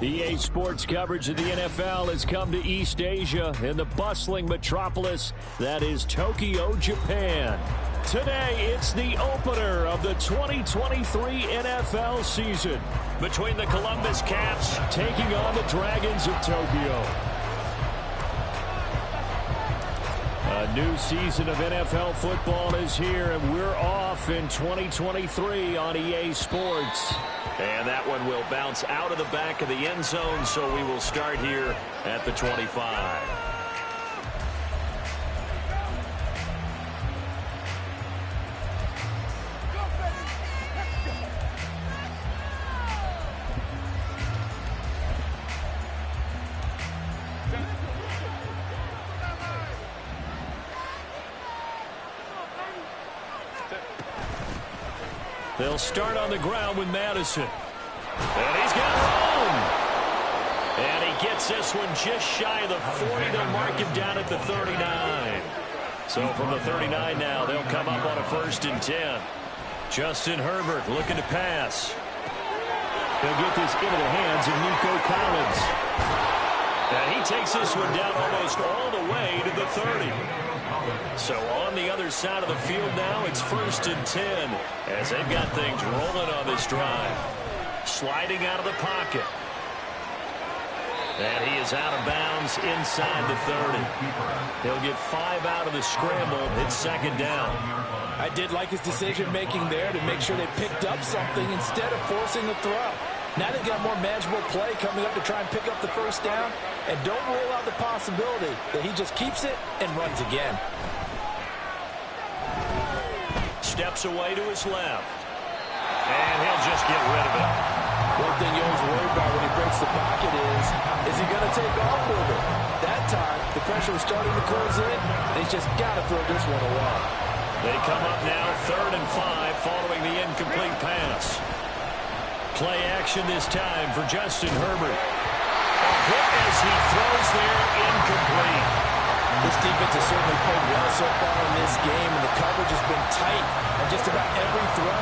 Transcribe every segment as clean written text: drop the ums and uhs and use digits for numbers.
EA Sports coverage of the NFL has come to East Asia in the bustling metropolis that is Tokyo, Japan. Today, it's the opener of the 2023 NFL season between the Columbus Caps taking on the Dragons of Tokyo. A new season of NFL football is here, and we're off in 2023 on EA Sports. And that one will bounce out of the back of the end zone, so we will start here at the 25. They'll start on the ground with Madison. And he's got room. And he gets this one just shy of the 40. They'll mark him down at the 39. So from the 39 now, they'll come up on a 1st and 10. Justin Herbert looking to pass. He'll get this into the hands of Nico Collins. And he takes this one down almost all the way to the 30. So on the other side of the field now, it's 1st and 10 as they've got things rolling on this drive. Sliding out of the pocket. And he is out of bounds inside the 30. He'll get 5 out of the scramble. It's 2nd down. I did like his decision-making there to make sure they picked up something instead of forcing the throw. Now they've got more manageable play coming up to try and pick up the 1st down. And don't rule out the possibility that he just keeps it and runs again. Steps away to his left. And he'll just get rid of it. One thing you always worry about when he breaks the pocket is he going to take off with it? That time, the pressure was starting to close in. They just got to throw this one away. They come up now 3rd and 5 following the incomplete pass. Play action this time for Justin Herbert. A hit as he throws there, incomplete. This defense has certainly played well so far in this game, and the coverage has been tight on just about every throw.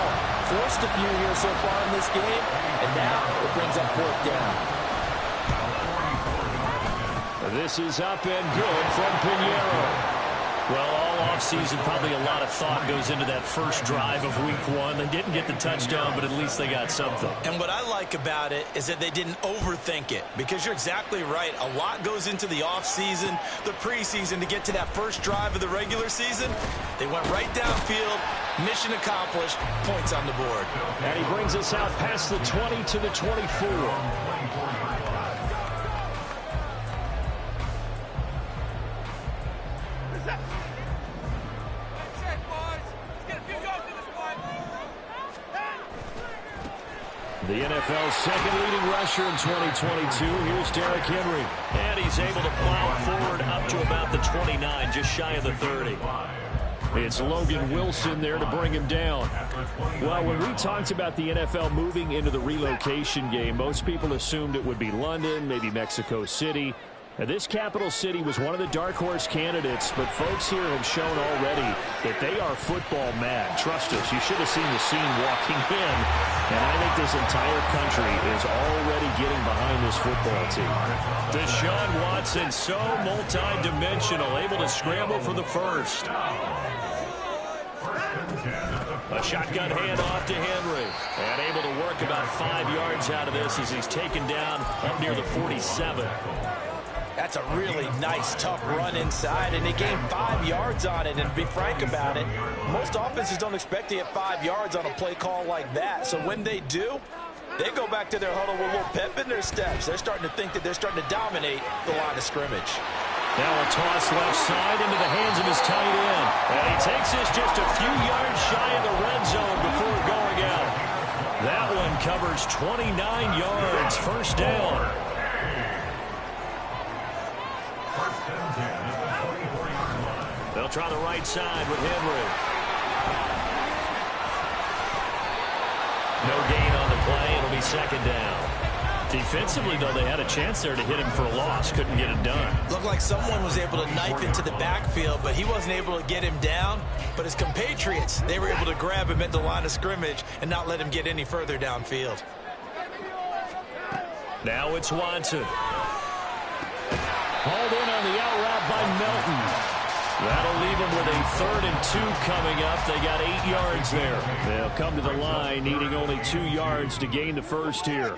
Forced a few here so far in this game, and now it brings up 4th down. This is up and good from Pinheiro. Well, all offseason, probably a lot of thought goes into that first drive of week 1. They didn't get the touchdown, but at least they got something. And what I like about it is that they didn't overthink it, because you're exactly right. A lot goes into the offseason, the preseason, to get to that first drive of the regular season. They went right downfield, mission accomplished, points on the board. And he brings us out past the 20 to the 24. The NFL's 2nd leading rusher in 2022. Here's Derrick Henry. And he's able to plow forward up to about the 29, just shy of the 30. It's Logan Wilson there to bring him down. Well, when we talked about the NFL moving into the relocation game, most people assumed it would be London, maybe Mexico City. Now, this capital city was one of the dark horse candidates, but folks here have shown already that they are football mad. Trust us, you should have seen the scene walking in, and I think this entire country is already getting behind this football team. Deshaun Watson, so multi-dimensional, able to scramble for the 1st. A shotgun handoff to Henry, and able to work about 5 yards out of this as he's taken down up near the 47. That's a really nice, tough run inside, and they gained 5 yards on it. And to be frank about it, most offenses don't expect to get 5 yards on a play call like that. So when they do, they go back to their huddle with a little pep in their steps. They're starting to think that they're starting to dominate the line of scrimmage. Now a toss left side into the hands of his tight end. And he takes this just a few yards shy of the red zone before going out. That one covers 29 yards, 1st down. They'll try the right side with Henry. No gain on the play. It'll be 2nd down. Defensively, though, they had a chance there to hit him for a loss. Couldn't get it done. Looked like someone was able to knife into the backfield, but he wasn't able to get him down. But his compatriots, they were able to grab him at the line of scrimmage and not let him get any further downfield. Now it's Watson. Hauled in on the out route by Melton. That'll leave them with a 3rd and 2 coming up. They got 8 yards there. They'll come to the line needing only 2 yards to gain the first here.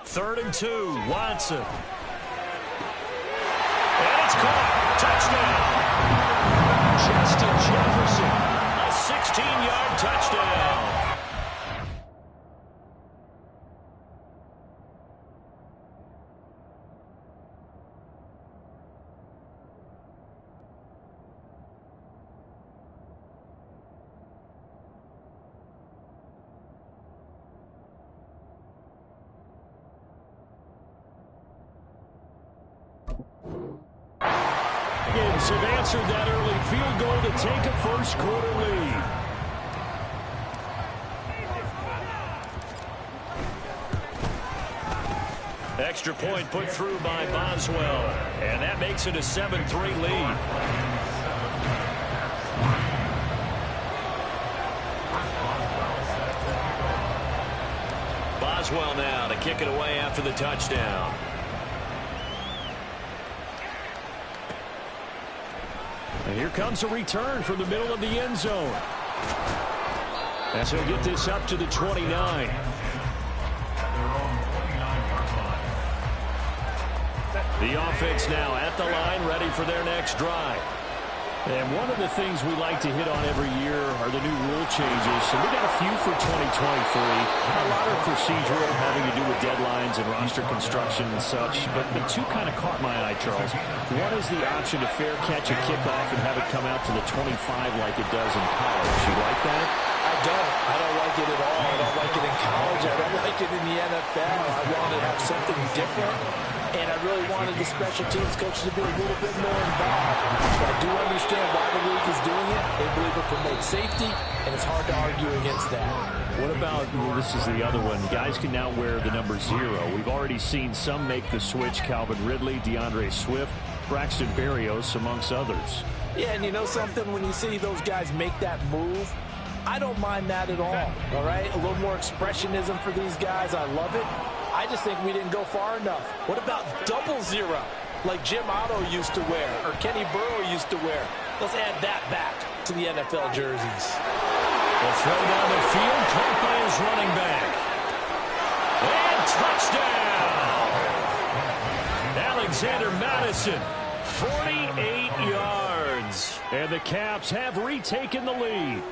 3rd and 2, Watson. And it's caught. Touchdown. Justin Jefferson. A 16-yard touchdown. Have answered that early field goal to take a first quarter lead. Extra point put through by Boswell, and that makes it a 7-3 lead. Boswell now to kick it away after the touchdown. And here comes a return from the middle of the end zone. As he'll get this up to the 29. The offense now at the line, ready for their next drive. And one of the things we like to hit on every year are the new rule changes. And we got a few for 2023. A lot of procedural, having to do with deadlines and roster construction and such. But the two kind of caught my eye, Charles. One is the option to fair catch a kickoff and have it come out to the 25 like it does in college. You like that? I don't like it at all. I don't like it in college. I don't like it in the NFL. I want to have something different. And I really wanted the special teams coach to be a little bit more involved. But I do understand why the league is doing it. They believe it promotes safety, and it's hard to argue against that. What about, well, this is the other one, guys can now wear the number 0. We've already seen some make the switch, Calvin Ridley, DeAndre Swift, Braxton Berrios, amongst others. Yeah, and you know something? When you see those guys make that move, I don't mind that at all right? A little more expressionism for these guys. I love it. I just think we didn't go far enough. What about 00, like Jim Otto used to wear or Kenny Burrow used to wear? Let's add that back to the NFL jerseys. They'll throw down the field, caught by his running back. And touchdown! Alexander Madison, 48 yards. And the Caps have retaken the lead.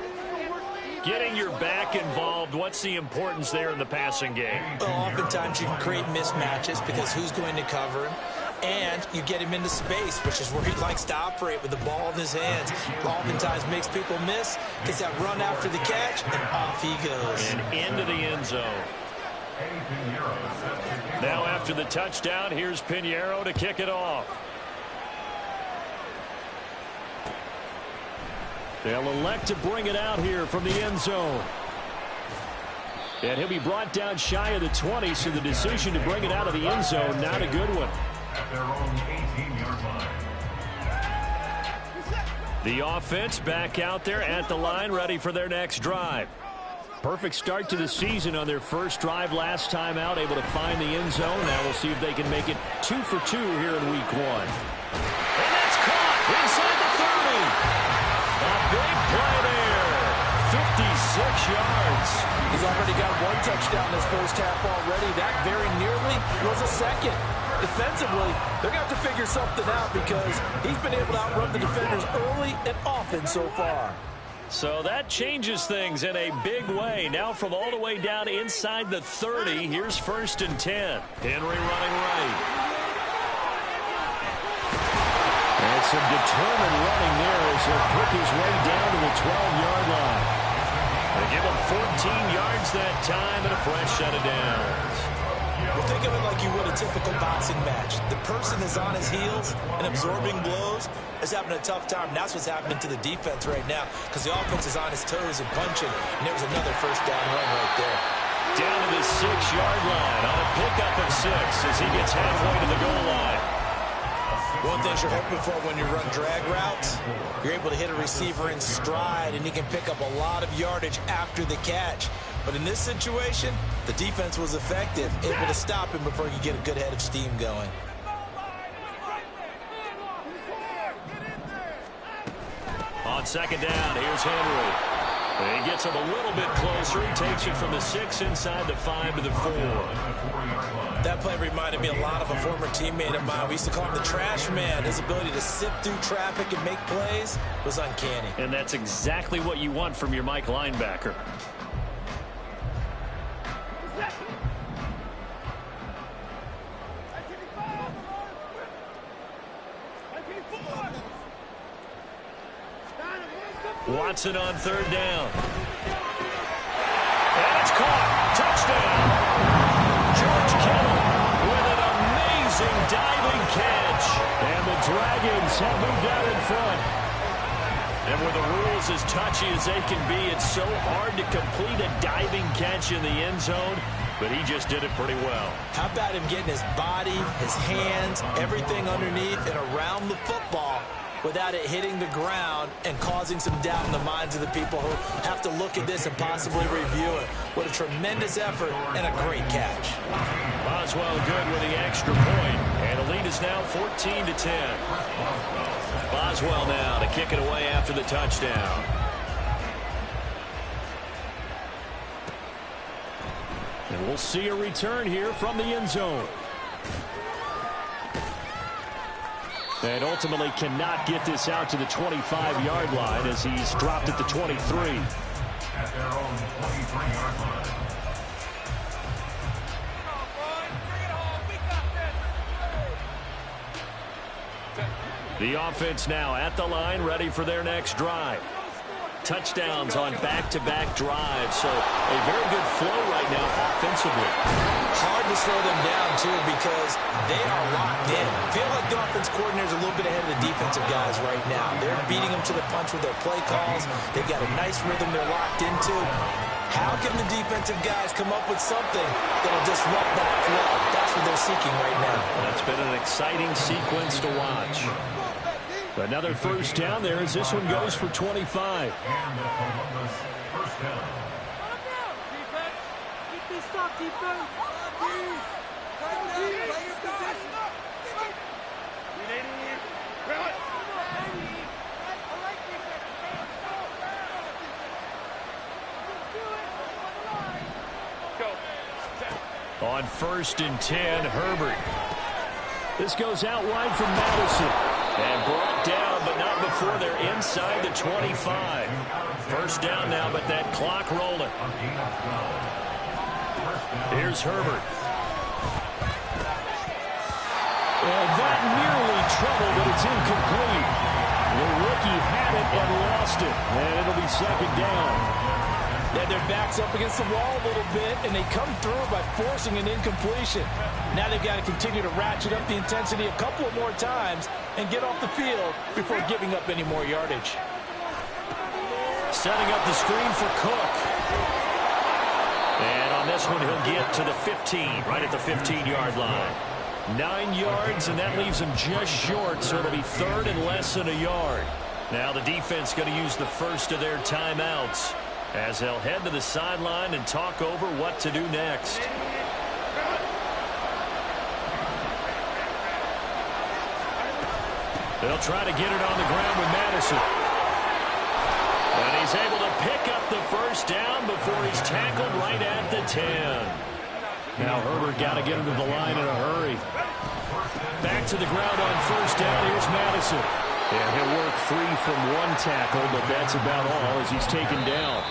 Getting your back involved, what's the importance there in the passing game? Well, oftentimes you can create mismatches because who's going to cover him? And you get him into space, which is where he likes to operate with the ball in his hands. Oftentimes makes people miss, gets that run after the catch, and off he goes. And into the end zone. Now after the touchdown, here's Pinheiro to kick it off. They'll elect to bring it out here from the end zone. And he'll be brought down shy of the 20, so the decision to bring it out of the end zone, not a good one. At their own 18-yard line. The offense back out there at the line, ready for their next drive. Perfect start to the season on their first drive last time out, able to find the end zone. Now we'll see if they can make it 2 for 2 here in week 1. And that's caught inside the 30. A big play there. 56 yards. He's already got 1 touchdown this first half already. That very nearly was a second. Defensively, they're going to have to figure something out because he's been able to outrun the defenders early and often so far. So that changes things in a big way. Now from all the way down inside the 30, here's 1st and 10. Henry running right. And some determined running there as he'll pick his way down to the 12-yard line. They give him 14 yards that time and a fresh set of downs. Well, think of it like you would a typical boxing match. The person is on his heels and absorbing blows is having a tough time. And that's what's happening to the defense right now because the offense is on his toes and punching. And there was another first down run right there. Down to the 6-yard line on a pickup of 6 as he gets halfway to the goal line. One thing you're hoping for when you run drag routes, you're able to hit a receiver in stride, and he can pick up a lot of yardage after the catch. But in this situation, the defense was effective, able to stop him before he could get a good head of steam going. On second down, here's Henry. He gets him a little bit closer. He takes it from the 6 inside the 5 to the 4. That play reminded me a lot of a former teammate of mine. We used to call him the trash man. His ability to sift through traffic and make plays was uncanny. And that's exactly what you want from your Mike linebacker. Watson on third down. And it's caught. Touchdown. George Kittle with an amazing diving catch. And the Dragons have moved out in front. And with the rules as touchy as they can be, it's so hard to complete a diving catch in the end zone. But he just did it pretty well. How about him getting his body, his hands, everything underneath and around the football without it hitting the ground and causing some doubt in the minds of the people who have to look at this and possibly review it. What a tremendous effort and a great catch. Boswell good with the extra point, and the lead is now 14-10. Boswell now to kick it away after the touchdown. And we'll see a return here from the end zone. And ultimately cannot get this out to the 25-yard line as he's dropped at the 23. At their own 23-yard line. The offense now at the line, ready for their next drive. Touchdowns on back-to-back drives, so a very good flow right now offensively. Hard to slow them down, too, because they are locked in. Feel like the offense coordinator is a little bit ahead of the defensive guys right now. They're beating them to the punch with their play calls. They've got a nice rhythm they're locked into. How can the defensive guys come up with something that'll disrupt that flow? That's what they're seeking right now. That's been an exciting sequence to watch. Another first down there as this one goes for 25. And the Columbus first down. On 1st and 10, Herbert. This goes out wide from Madison. And brought down, but not before they're inside the 25. First down now, but that clock rolling. Here's Herbert. And that nearly trouble, but it's incomplete. The rookie had it and lost it. And it'll be second down. Yeah, their backs up against the wall a little bit, and they come through by forcing an incompletion. Now they've got to continue to ratchet up the intensity a couple of more times and get off the field before giving up any more yardage. Setting up the screen for Cook. And on this one, he'll get to the 15, right at the 15-yard line. 9 yards, and that leaves him just short, so it'll be third and less than a yard. Now the defense going to use the first of their timeouts as they'll head to the sideline and talk over what to do next. They'll try to get it on the ground with Madison. And he's able to pick up the first down before he's tackled right at the 10. Now Herbert got to get him to the line in a hurry. Back to the ground on first down. Here's Madison. And he'll work free from one tackle, but that's about all as he's taken down.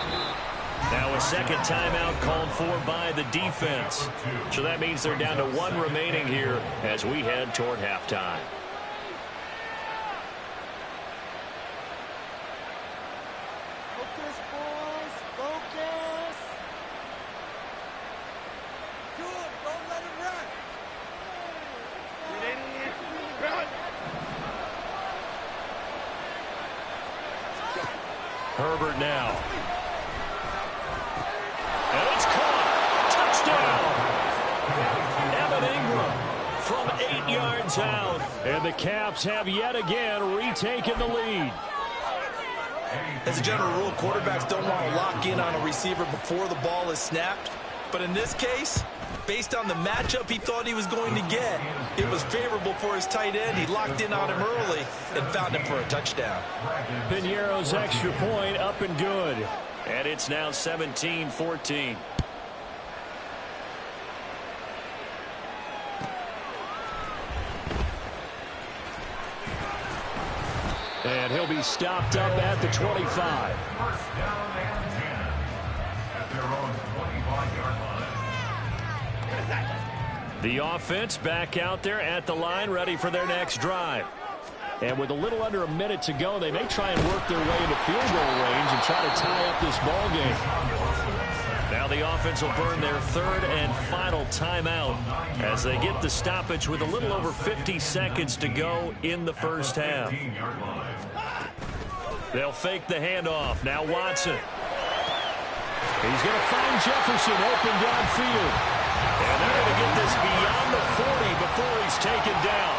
Now a second timeout called for by the defense. So that means they're down to 1 remaining here as we head toward halftime. Focus, boys. Focus. Good. Don't let him run. Herbert now. And it's caught. Touchdown. Evan Ingram from 8 yards out. And the Caps have yet again retaken the lead. As a general rule, quarterbacks don't want to lock in on a receiver before the ball is snapped. But in this case, based on the matchup he thought he was going to get, it was favorable for his tight end. He locked in on him early and found him for a touchdown. Piñeiro's extra point up and good. And it's now 17-14. And he'll be stopped up at the 25. First down and 10 at their own 25-yard line. The offense back out there at the line, ready for their next drive. And with a little under a minute to go, they may try and work their way into field goal range and try to tie up this ball game. Now the offense will burn their third and final timeout as they get the stoppage with a little over 50 seconds to go in the first half. They'll fake the handoff. Now Watson. He's going to find Jefferson open downfield. And they're going to get this beyond the 40 before he's taken down.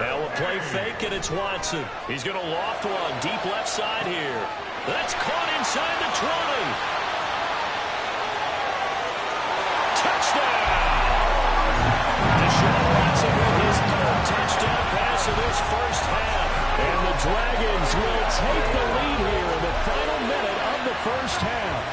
Now a play fake, and it's Watson. He's going to loft one deep left side here. That's caught inside the 20. Touchdown! Deshaun Watson with his third touchdown pass of this first half. And the Dragons will take the lead here in the final minute of the first half.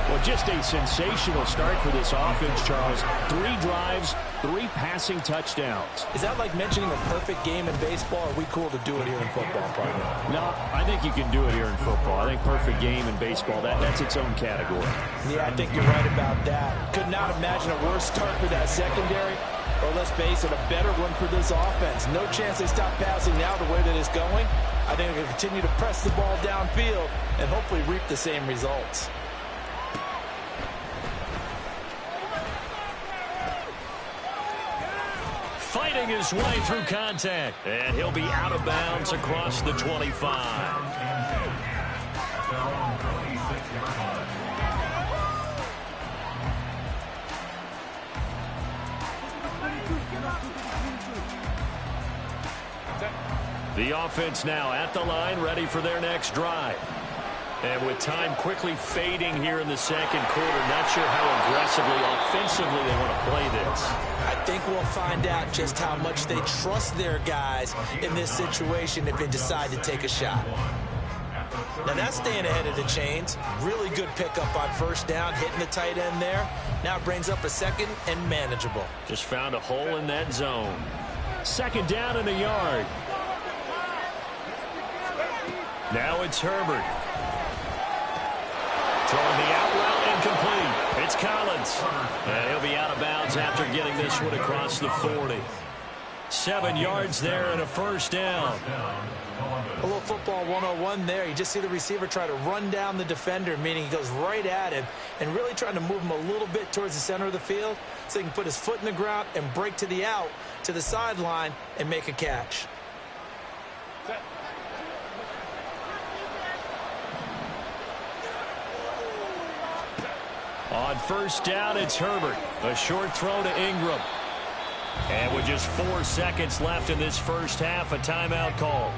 Well, just a sensational start for this offense, Charles. 3 drives, 3 passing touchdowns. Is that like mentioning a perfect game in baseball? Or are we cool to do it here in football, partner? No, I think you can do it here in football. I think perfect game in baseball, that's its own category. Yeah, I think you're right about that. Could not imagine a worse start for that secondary. Or let's face it, a better one for this offense. No chance they stop passing now the way that it's going. I think they're going to continue to press the ball downfield and hopefully reap the same results. Fighting his way through contact. And he'll be out of bounds across the 25. The offense now at the line, ready for their next drive. And with time quickly fading here in the second quarter, not sure how aggressively, offensively they want to play this. I think we'll find out just how much they trust their guys in this situation if they decide to take a shot. Now that's staying ahead of the chains. Really good pickup on first down, hitting the tight end there. Now it brings up a second and manageable. Just found a hole in that zone. Second down in the yard. Now it's Herbert. Throwing the out route incomplete. It's Collins. And he'll be out of bounds after getting this one across the 40. 7 yards there and a first down. A little football 101 there. You just see the receiver try to run down the defender, meaning he goes right at him and really trying to move him a little bit towards the center of the field so he can put his foot in the ground and break to the out, to the sideline, and make a catch. On first down, it's Herbert. A short throw to Ingram. And with just 4 seconds left in this first half, a timeout call.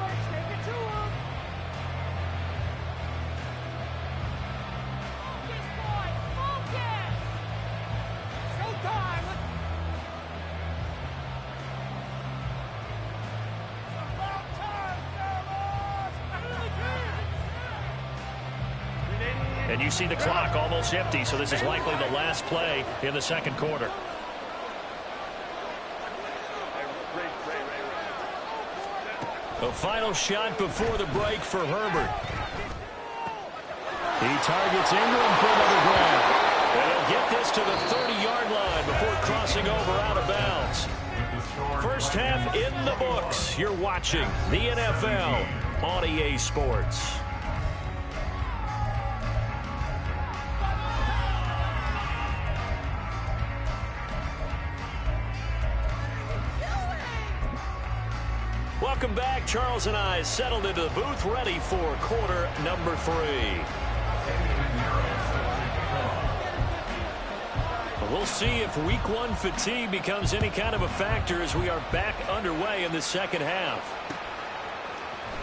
And you see the clock almost empty, so this is likely the last play in the second quarter. A final shot before the break for Herbert. He targets Ingram for another grab. And he'll get this to the 30-yard line before crossing over out of bounds. First half in the books. You're watching the NFL on EA Sports. Welcome back. Charles and I settled into the booth, ready for quarter number 3. We'll see if week one fatigue becomes any kind of a factor as we are back underway in the second half.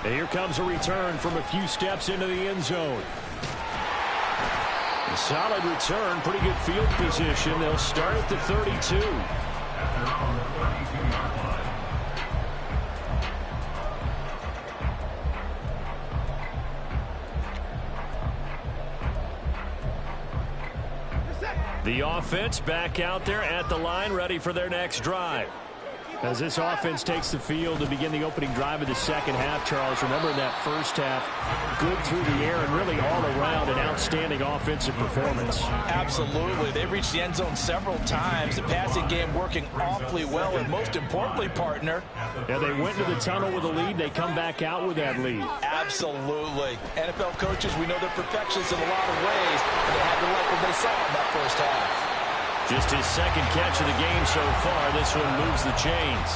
And here comes a return from a few steps into the end zone. A solid return, pretty good field position. They'll start at the 32. The offense back out there at the line, ready for their next drive. As this offense takes the field to begin the opening drive of the second half, Charles, remember in that first half, good through the air and really all around an outstanding offensive performance. Absolutely. They reached the end zone several times. The passing game working awfully well, and most importantly, partner. Yeah, they went into the tunnel with a lead. They come back out with that lead. Absolutely. NFL coaches, we know they're perfectionists in a lot of ways, and they had to like what they saw in that first half. Just his second catch of the game so far. This one moves the chains.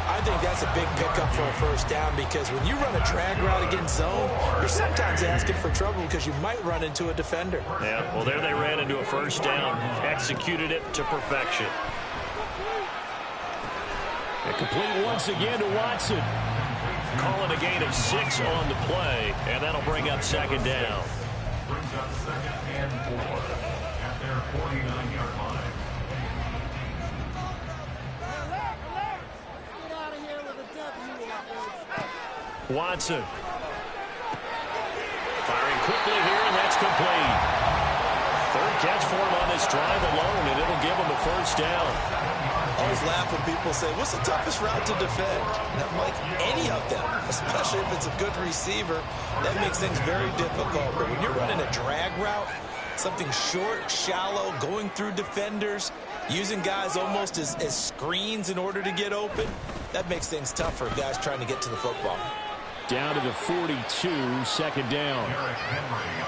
I think that's a big pickup for a first down because when you run a drag route against zone, you're sometimes asking for trouble because you might run into a defender. Yeah, well, there they ran into a first down. Executed it to perfection. And complete once again to Watson. Calling a gain of 6 on the play, and that'll bring up second down. Brings up second and 4 at their 49-yard line. Watson. Firing quickly here, and that's complete. Third catch for him on this drive alone, and it'll give him a first down. I always laugh when people say, what's the toughest route to defend? And I'm like, any of them, especially if it's a good receiver. That makes things very difficult. But when you're running a drag route, something short, shallow, going through defenders, using guys almost as screens in order to get open, that makes things tough for guys trying to get to the football. Down to the 42, second down.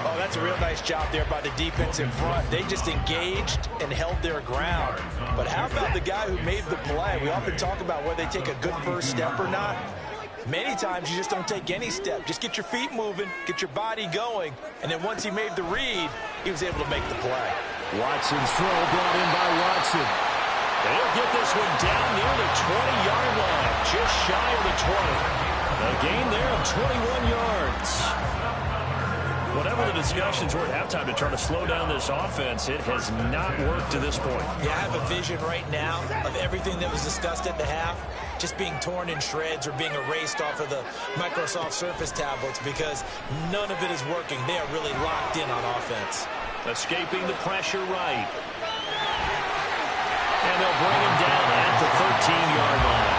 Oh, that's a real nice job there by the defense in front. They just engaged and held their ground. But how about the guy who made the play? We often talk about whether they take a good first step or not. Many times you just don't take any step. Just get your feet moving, get your body going, and then once he made the read, he was able to make the play. Watson's throw brought in by Watson. They'll get this one down near the 20-yard line, just shy of the 20. A gain there of 21 yards. Whatever the discussions were at halftime to try to slow down this offense, it has not worked to this point. Yeah, I have a vision right now of everything that was discussed at the half just being torn in shreds or being erased off of the Microsoft Surface tablets because none of it is working. They are really locked in on offense. Escaping the pressure right. And they'll bring him down at the 13-yard line.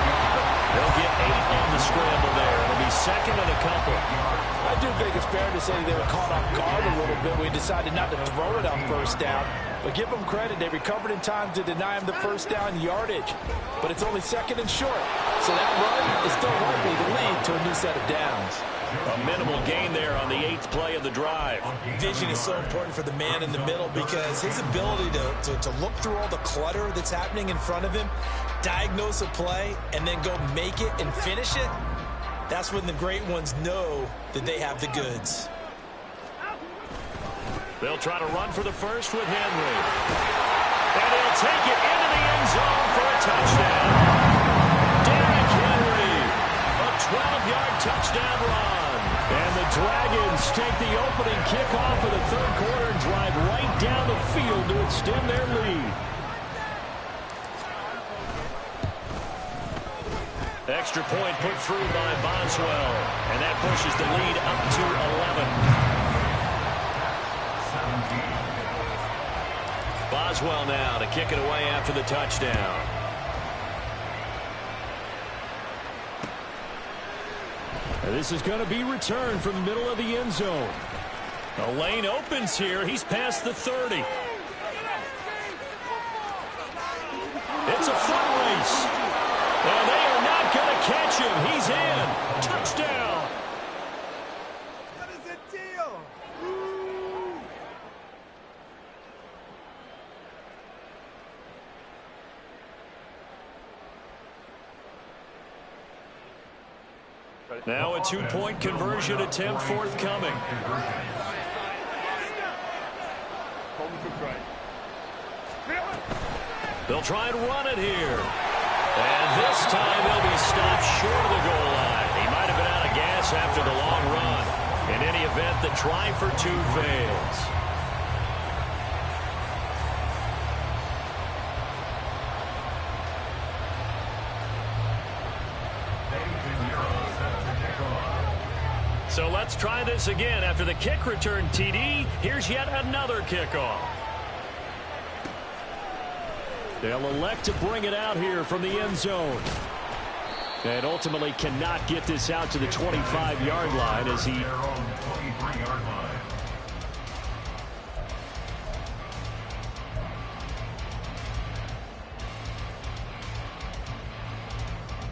They'll get 8 on the scramble there. It'll be second and a couple. I do think it's fair to say they were caught off guard a little bit. We decided not to throw it on first down. But give them credit. They recovered in time to deny him the first down yardage. But it's only second and short. So that run is still likely to lead to a new set of downs. A minimal gain there on the 8th play of the drive. Vision is so important for the man in the middle because his ability to look through all the clutter that's happening in front of him, diagnose a play, and then go make it and finish it, that's when the great ones know that they have the goods. They'll try to run for the first with Henry. And he'll take it into the end zone for a touchdown. Derrick Henry, a 12-yard touchdown run. And the Dragons take the opening kickoff of the third quarter and drive right down the field to extend their lead. Extra point put through by Boswell. And that pushes the lead up to 11. Boswell now to kick it away after the touchdown. And this is going to be returned from the middle of the end zone. The lane opens here. He's past the 30. It's a foot race. And they are not going to catch him. He's in. Touchdown. What is the deal? Now a 2-point conversion attempt forthcoming. They'll try and run it here. And this time he'll be stopped short of the goal line. He might have been out of gas after the long run. In any event, the try for 2 fails. So let's try this again. After the kick return TD, here's yet another kickoff. They'll elect to bring it out here from the end zone. And ultimately cannot get this out to the 25-yard line as he...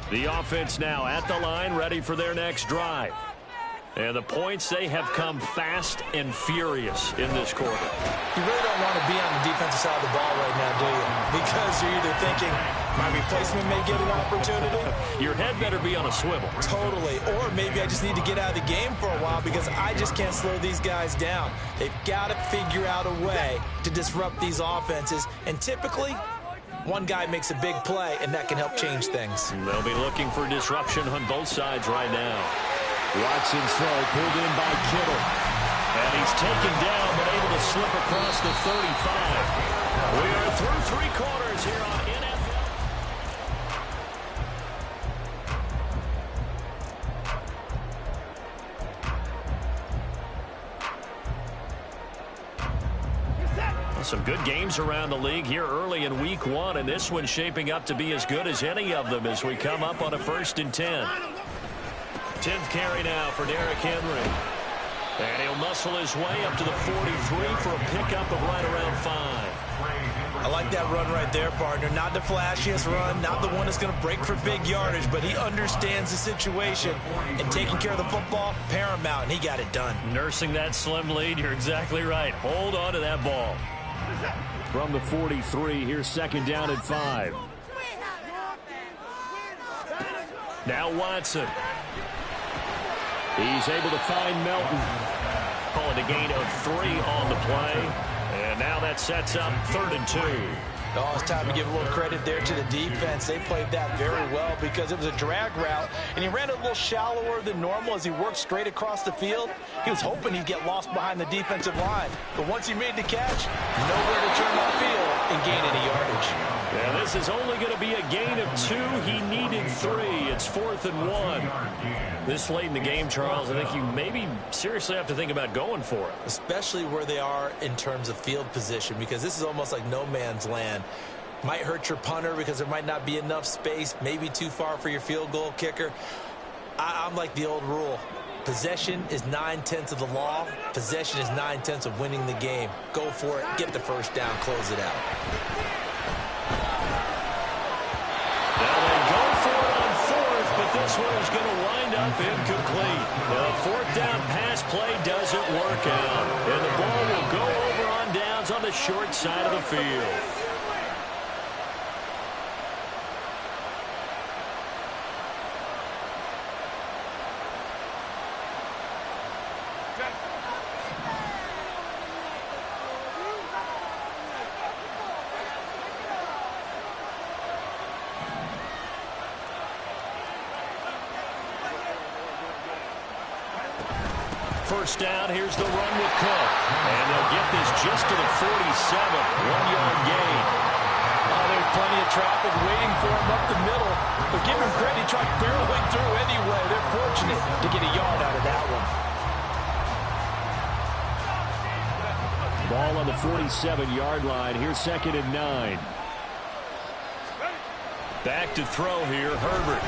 The offense now at the line, ready for their next drive. And the points, they have come fast and furious in this quarter. You really don't want to be on the defensive side of the ball right now, do you? Because you're either thinking, my replacement may get an opportunity. Your head better be on a swivel. Totally. Or maybe I just need to get out of the game for a while because I just can't slow these guys down. They've got to figure out a way to disrupt these offenses. And typically, one guy makes a big play, and that can help change things. They'll be looking for disruption on both sides right now. Watson's throw pulled in by Kittle. And he's taken down but able to slip across the 35. We are through 3 quarters here on NFL. Well, some good games around the league here early in week 1, and this one's shaping up to be as good as any of them as we come up on a 1st and 10. 10th carry now for Derrick Henry. And he'll muscle his way up to the 43 for a pickup of right around 5. I like that run right there, partner. Not the flashiest run, not the one that's going to break for big yardage, but he understands the situation, and taking care of the football, paramount, and he got it done. Nursing that slim lead, you're exactly right. Hold on to that ball. From the 43, here's 2nd down and 5. Now Watson. He's able to find Melton. Calling a gain of 3 on the play. And now that sets up 3rd and 2. Oh, it's time to give a little credit there to the defense. They played that very well because it was a drag route, and he ran a little shallower than normal as he worked straight across the field. He was hoping he'd get lost behind the defensive line. But once he made the catch, nowhere to turn that field and gain any yardage. Yeah, this is only going to be a gain of 2. He needed 3. It's 4th and 1. This late in the game, Charles, I think you maybe seriously have to think about going for it. Especially where they are in terms of field position, because this is almost like no man's land. Might hurt your punter because there might not be enough space, maybe too far for your field goal kicker. I'm like the old rule. Possession is 9/10 of the law. Possession is 9/10 of winning the game. Go for it. Get the 1st down. Close it out. Now they go for it on 4th, but this one is going to wind up incomplete. The 4th down pass play doesn't work out. And the ball will go over on downs on the short side of the field. First down, here's the run with Cook. And they'll get this just to the 47, 1-yard gain. Oh, there's plenty of traffic waiting for him up the middle. But give him credit, he tried barreling through anyway. They're fortunate to get a yard out of that one. Ball on the 47-yard line. Here's 2nd and 9. Back to throw here, Herbert.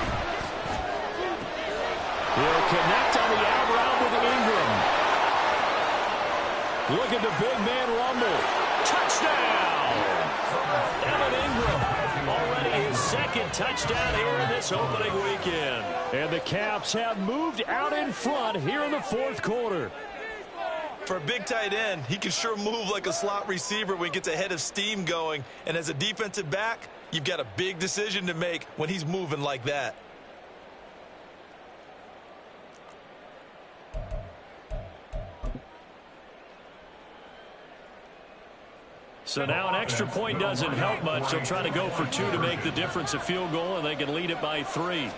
He'll connect on the out route with Ingram. Look at the big man rumble. Touchdown! Evan Ingram, already his 2nd touchdown here in this opening weekend. And the Caps have moved out in front here in the 4th quarter. For a big tight end, he can sure move like a slot receiver when he gets a head of steam going. And as a defensive back, you've got a big decision to make when he's moving like that. So now an extra point doesn't help much. They'll try to go for 2 to make the difference a field goal, and they can lead it by 3.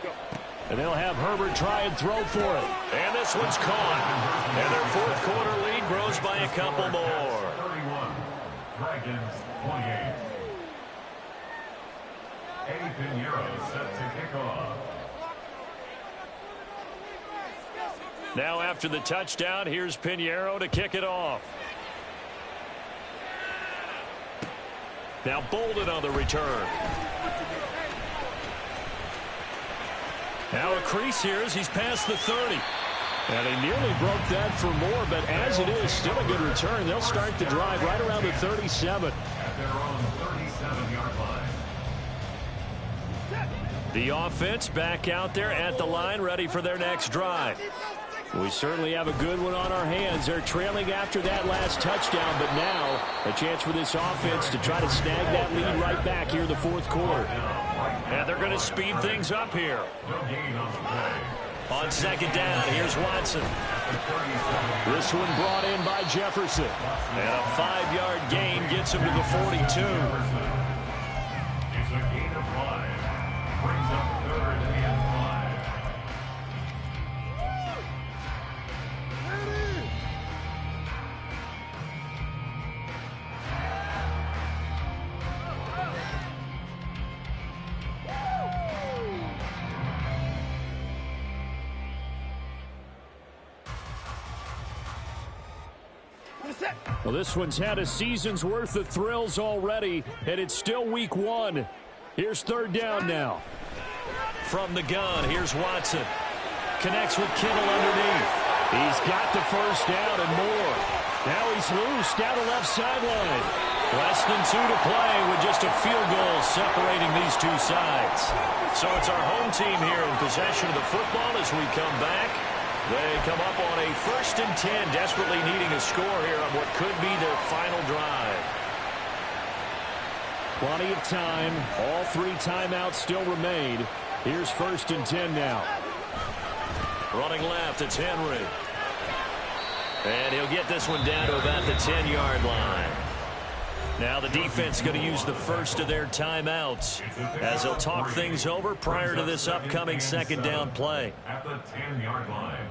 And they'll have Herbert try and throw for it. And this one's caught. And their fourth quarter lead grows by a couple more. 31, Dragons 28. Eddie Pinheiro set to kick off. Now after the touchdown, here's Pinheiro to kick it off. Now Bolden on the return. Now a crease here as he's past the 30. And he nearly broke that for more, but as it is, still a good return. They'll start the drive right around the 37. At their own 37-yard line. The offense back out there at the line, ready for their next drive. We certainly have a good one on our hands. They're trailing after that last touchdown, but now a chance for this offense to try to snag that lead right back here in the fourth quarter. And they're going to speed things up here. No gain on the play. On second down, here's Watson. This one brought in by Jefferson. And a 5-yard gain gets him to the 42. It's a gain of 5. Brings up 3rd and 5. Well, this one's had a season's worth of thrills already, and it's still week 1. Here's third down now. From the gun, here's Watson. Connects with Kittle underneath. He's got the first down and more. Now he's loose down the left sideline. Less than 2 to play with just a field goal separating these two sides. So it's our home team here in possession of the football as we come back. They come up on a 1st and 10, desperately needing a score here on what could be their final drive. Plenty of time. All 3 timeouts still remain. Here's 1st and 10 now. Running left, it's Henry. And he'll get this one down to about the 10-yard line. Now the defense going to use the first of their timeouts as they'll talk things over prior to this upcoming second down play. At the 10-yard line.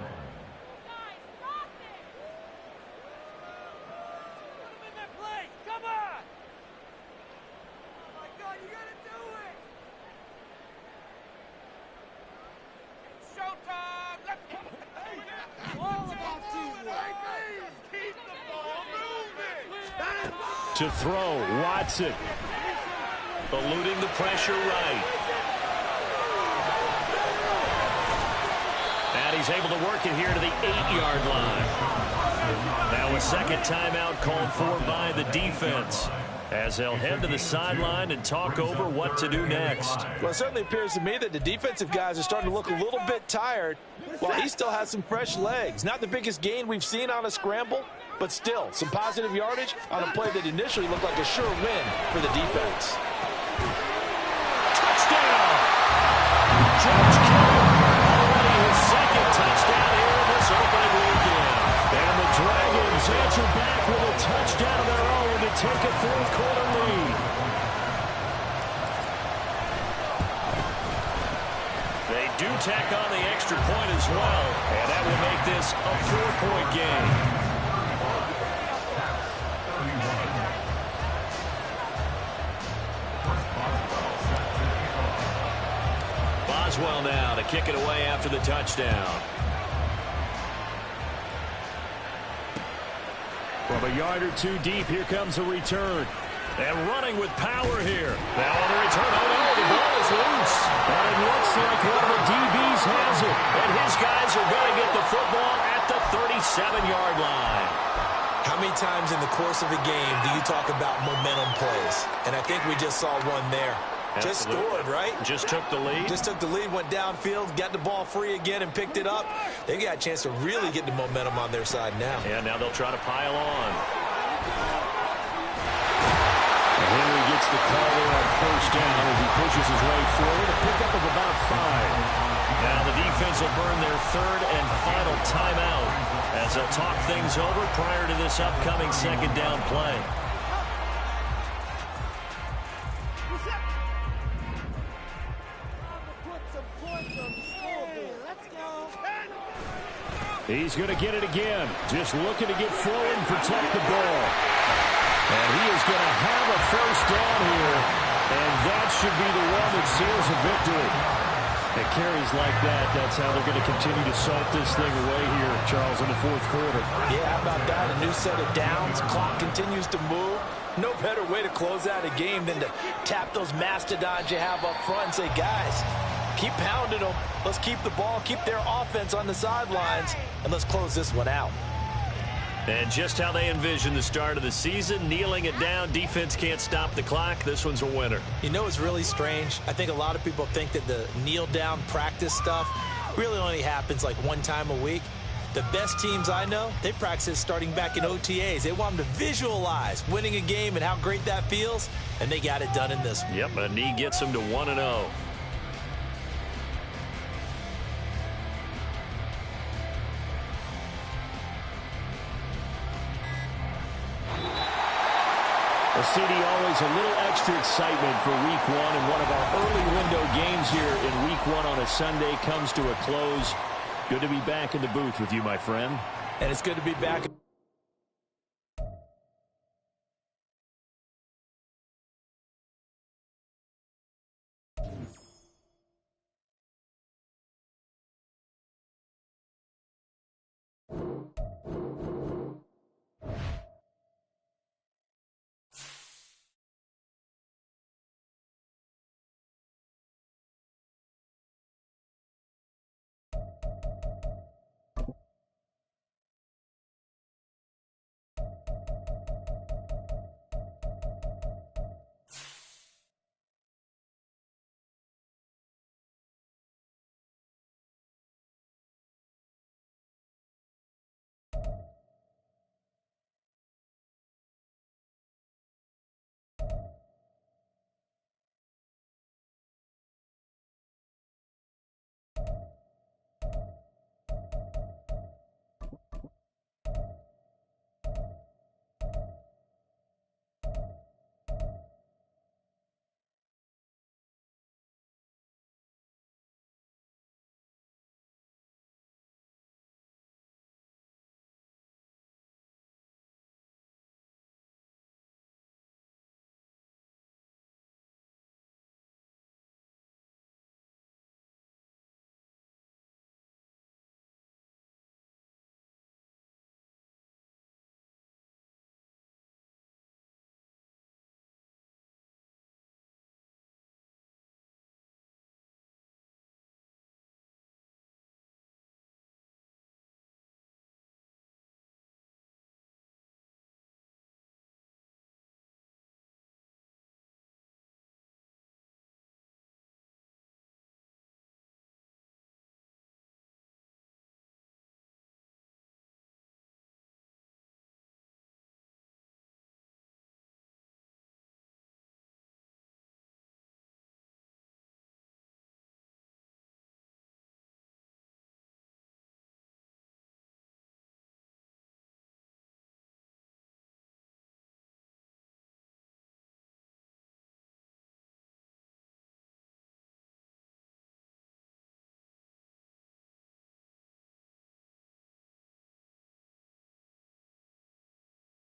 To throw, Watson. Eluding the pressure right. And he's able to work it here to the 8-yard line. Now a second timeout called for by the defense as they'll head to the sideline and talk over what to do next. Well, it certainly appears to me that the defensive guys are starting to look a little bit tired while he still has some fresh legs. Not the biggest gain we've seen on a scramble, but still some positive yardage on a play that initially looked like a sure win for the defense. Touchdown! George Kittle, already his second touchdown here in this opening weekend. And the Dragons answer back with a touchdown of their own to take a fourth quarter lead. They do tack on the extra point as well, and that will make this a 4-point game. Boswell now to kick it away after the touchdown. From a yard or 2 deep, here comes a return. And running with power here. Now on the return, oh no, the ball is loose. And it looks like one of the DBs has it. And his guys are going to get the football at the 37-yard line. How many times in the course of a game do you talk about momentum plays? And I think we just saw one there. Just scored, right? Just took the lead. Just took the lead, went downfield, got the ball free again and picked it up. They got a chance to really get the momentum on their side now. Yeah, now they'll try to pile on. Henry gets the call there on first down as he pushes his way forward. A pickup of about 5. Now the defense will burn their 3rd and final timeout as they'll talk things over prior to this upcoming second down play. He's going to get it again. Just looking to get forward and protect the ball. And he is going to have a first down here. And that should be the one that seals a victory. At carries like that, that's how they're going to continue to salt this thing away here, Charles, in the fourth quarter. Yeah, how about that? A new set of downs. Clock continues to move. No better way to close out a game than to tap those mastodons you have up front and say, guys, keep pounding them. Let's keep the ball, keep their offense on the sidelines, and let's close this one out. And just how they envision the start of the season, kneeling it down, defense can't stop the clock. This one's a winner. You know, it's really strange. I think a lot of people think that the kneel-down practice stuff really only happens like one time a week. The best teams I know, they practice starting back in OTAs. They want them to visualize winning a game and how great that feels, and they got it done in this one. Yep, a knee gets them to 1-0. Well, CD, always a little extra excitement for Week 1, and one of our early window games here in Week 1 on a Sunday comes to a close. Good to be back in the booth with you, my friend. And it's good to be back.